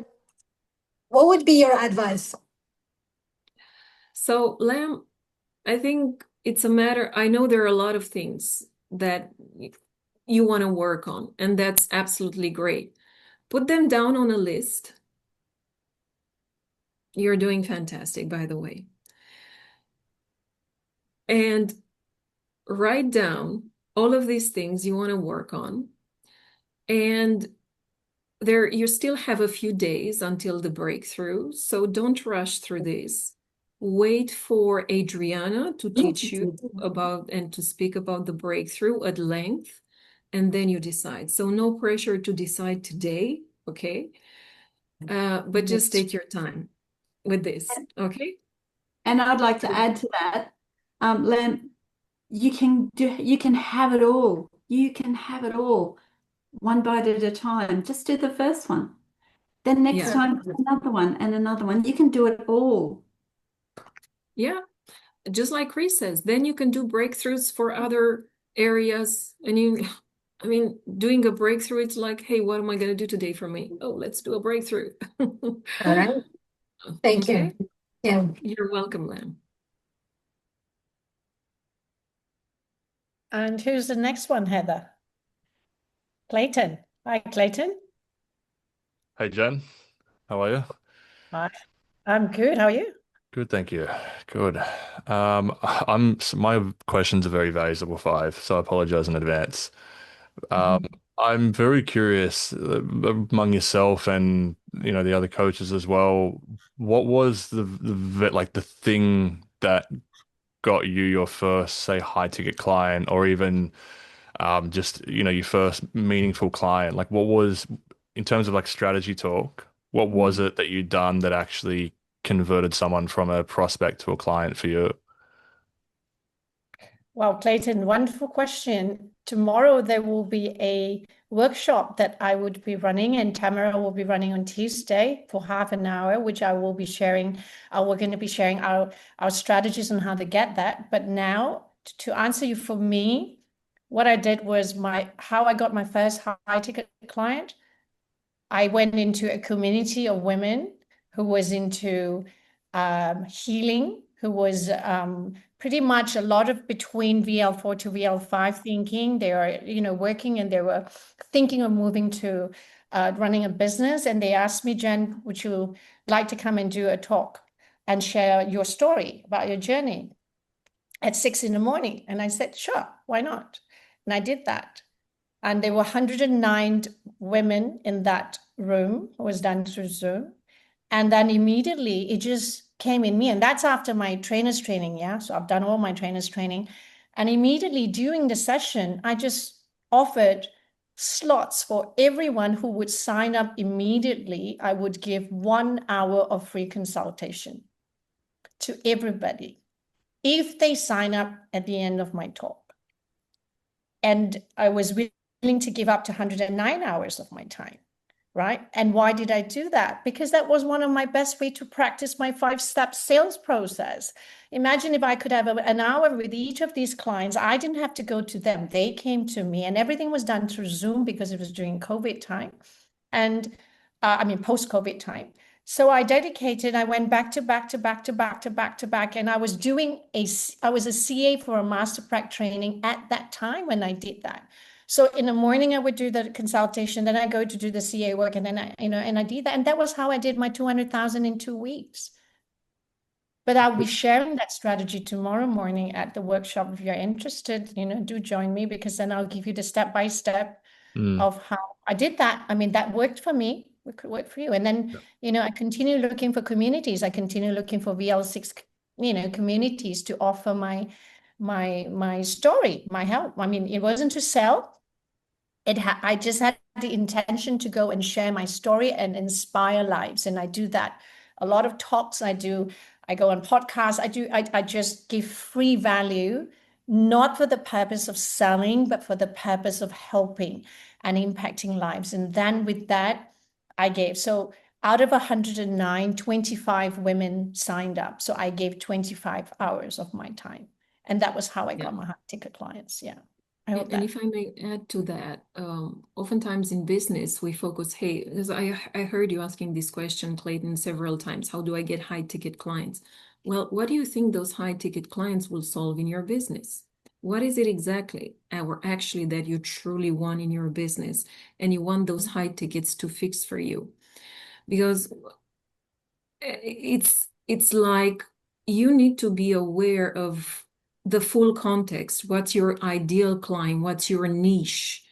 what would be your advice? So, Lamb, I think it's a matter, I know there are a lot of things that you want to work on, and that's absolutely great. Put them down on a list. You're doing fantastic, by the way. And write down all of these things you want to work on. And you still have a few days until the breakthrough, so don't rush through this. Wait for Adriana to teach you about and to speak about the breakthrough at length, and then you decide. So no pressure to decide today, okay? But just take your time with this, okay? And I'd like to add to that, Lamb, you can have it all. You can have it all, one bite at a time. Just do the first one. Then next Yeah. time, another one and another one. You can do it all. Yeah. Just like Chris says, then you can do breakthroughs for other areas. And I mean, doing a breakthrough, it's like, hey, what am I going to do today for me? Oh, let's do a breakthrough. All right. Thank Okay. you. Yeah. You're welcome, Lam. And who's the next one, Heather? Clayton. Hi, Clayton. Hey Jen, how are you? Hi. I'm good. How are you? Good, thank you. Good. My questions are very vague, level five, so I apologize in advance. I'm very curious among yourself and the other coaches as well. What was like the thing that got you your first, say, high ticket client, or even just your first meaningful client? Like, what was in terms of like strategy talk? What was it that you'd done that actually converted someone from a prospect to a client for you? Well, Clayton, wonderful question. Tomorrow there will be a workshop that I would be running, and Tamara will be running on Tuesday for half an hour, which I will be sharing. We're going to be sharing our strategies on how to get that. But now, to answer you, for me, what I did was how I got my first high ticket client. I went into a community of women who was into healing, who was pretty much a lot of between VL4 to VL5 thinking. They are, working, and they were thinking of moving to running a business. And they asked me, Jen, would you like to come and do a talk and share your story about your journey at 6 a.m? And I said, sure, why not? And I did that. And there were 109 women in that room. It was done through Zoom. And then immediately it just came in me. And that's after my trainer's training. Yeah. So I've done all my trainer's training. And immediately during the session, I just offered slots for everyone who would sign up immediately. I would give 1 hour of free consultation to everybody if they sign up at the end of my talk. And I was willing to give up to 109 hours of my time, right? And why did I do that? Because that was one of my best way to practice my 5-step sales process. Imagine if I could have an hour with each of these clients. I didn't have to go to them. They came to me, and everything was done through Zoom because it was during COVID time. And post-COVID time. So I went back to back. And I was a CA for a master prac training at that time when I did that. So in the morning I would do the consultation, then I go to do the CA work, and then I did that. And that was how I did my 200,000 in 2 weeks. But I'll be sharing that strategy tomorrow morning at the workshop. If you're interested, do join me, because then I'll give you the step-by-step of how I did that. I mean, that worked for me. It could work for you. And then, I continue looking for communities. I continue looking for VL6, communities to offer my story, my help. I mean, it wasn't to sell. I just had the intention to go and share my story and inspire lives. And I do that. A lot of talks I do. I go on podcasts. I just give free value, not for the purpose of selling, but for the purpose of helping and impacting lives. And then with that, I gave. So out of 109, 25 women signed up. So I gave 25 hours of my time. And that was how I got my high ticket clients. Yeah. I hope And that. if I may add to that, oftentimes in business, we focus, hey, because I heard you asking this question, Clayton, several times. How do I get high ticket clients? Well, what do you think those high ticket clients will solve in your business? What is it exactly, or actually, that you truly want in your business, and you want those high tickets to fix for you? Because it's like you need to be aware of the full context. What's your ideal client? What's your niche?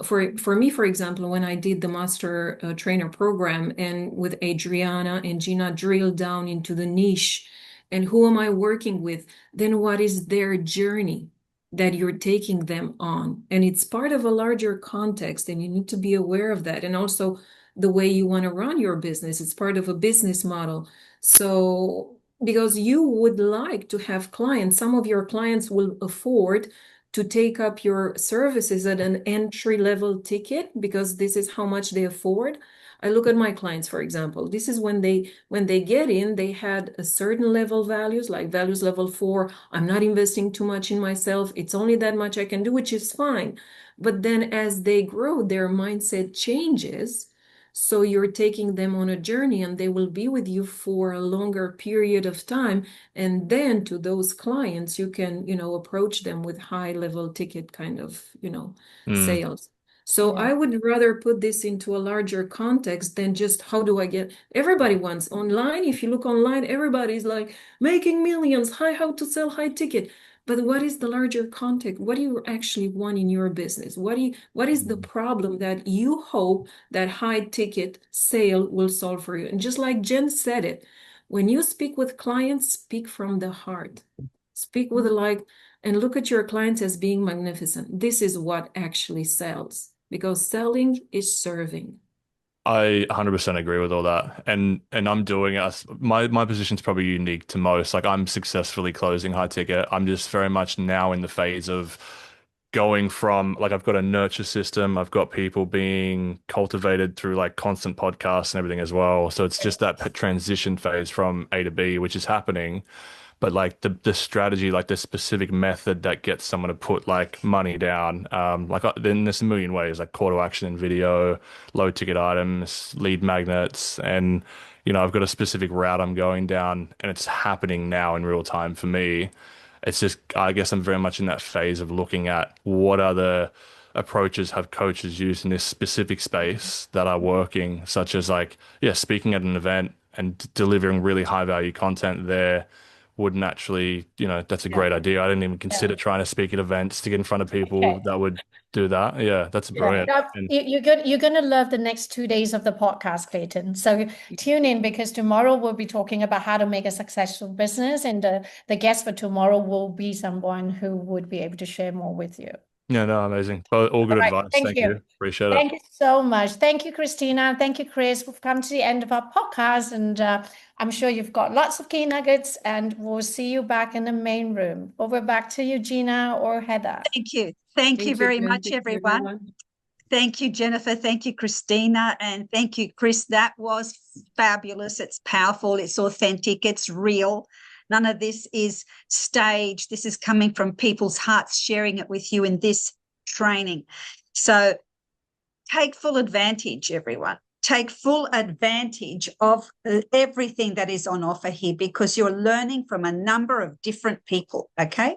For me, for example, when I did the master trainer program, and with Adriana and Gina drilled down into the niche and who am I working with, then what is their journey that you're taking them on? And it's part of a larger context, and you need to be aware of that. And also the way you want to run your business, it's part of a business model. So because you would like to have clients, some of your clients will afford to take up your services at an entry level ticket because this is how much they afford. I look at my clients, for example. This is when they get in, they had a certain level values, like values level 4. I'm not investing too much in myself. It's only that much I can do, which is fine. But then as they grow, their mindset changes. So you're taking them on a journey and they will be with you for a longer period of time. And then to those clients, you can, approach them with high level ticket kind of, sales. So Yeah. I would rather put this into a larger context than just how do I get, everybody wants online. If you look online, everybody's like making millions, how to sell high ticket. But what is the larger context? What do you actually want in your business? What is the problem that you hope that high ticket sale will solve for you? And just like Jen said it, when you speak with clients, speak from the heart. Speak with and look at your clients as being magnificent. This is what actually sells because selling is serving. I 100% agree with all that. And I'm doing it. My position's probably unique to most. Like I'm successfully closing high ticket. I'm just very much now in the phase of going from like I've got a nurture system. I've got people being cultivated through like constant podcasts and everything as well. So it's just that transition phase from A to B, which is happening. But like the strategy, like the specific method that gets someone to put like money down, then there's a million ways, like call to action in video, low ticket items, lead magnets, and I've got a specific route I'm going down, and it's happening now in real time for me. It's just, I guess I'm very much in that phase of looking at what other approaches have coaches used in this specific space that are working, such as like, yeah, speaking at an event and delivering really high value content there would naturally, that's a great idea. I didn't even consider trying to speak at events to get in front of people that would do that. Yeah, that's brilliant. You're gonna love the next 2 days of the podcast, Clayton. So tune in because tomorrow we'll be talking about how to make a successful business, and the guest for tomorrow will be someone who would be able to share more with you. Yeah, no, amazing. All good advice. Thank you. Appreciate it. Thank you so much. Thank you, Cristina. Thank you, Chris. We've come to the end of our podcast, and I'm sure you've got lots of key nuggets, and we'll see you back in the main room. Over back to you, Gina or Heather. Thank you. Thank you very much, everyone. Thank you, Jennifer. Thank you, Cristina. And thank you, Chris. That was fabulous. It's powerful. It's authentic. It's real. None of this is staged. This is coming from people's hearts, sharing it with you in this training. So take full advantage, everyone. Take full advantage of everything that is on offer here because you're learning from a number of different people, okay?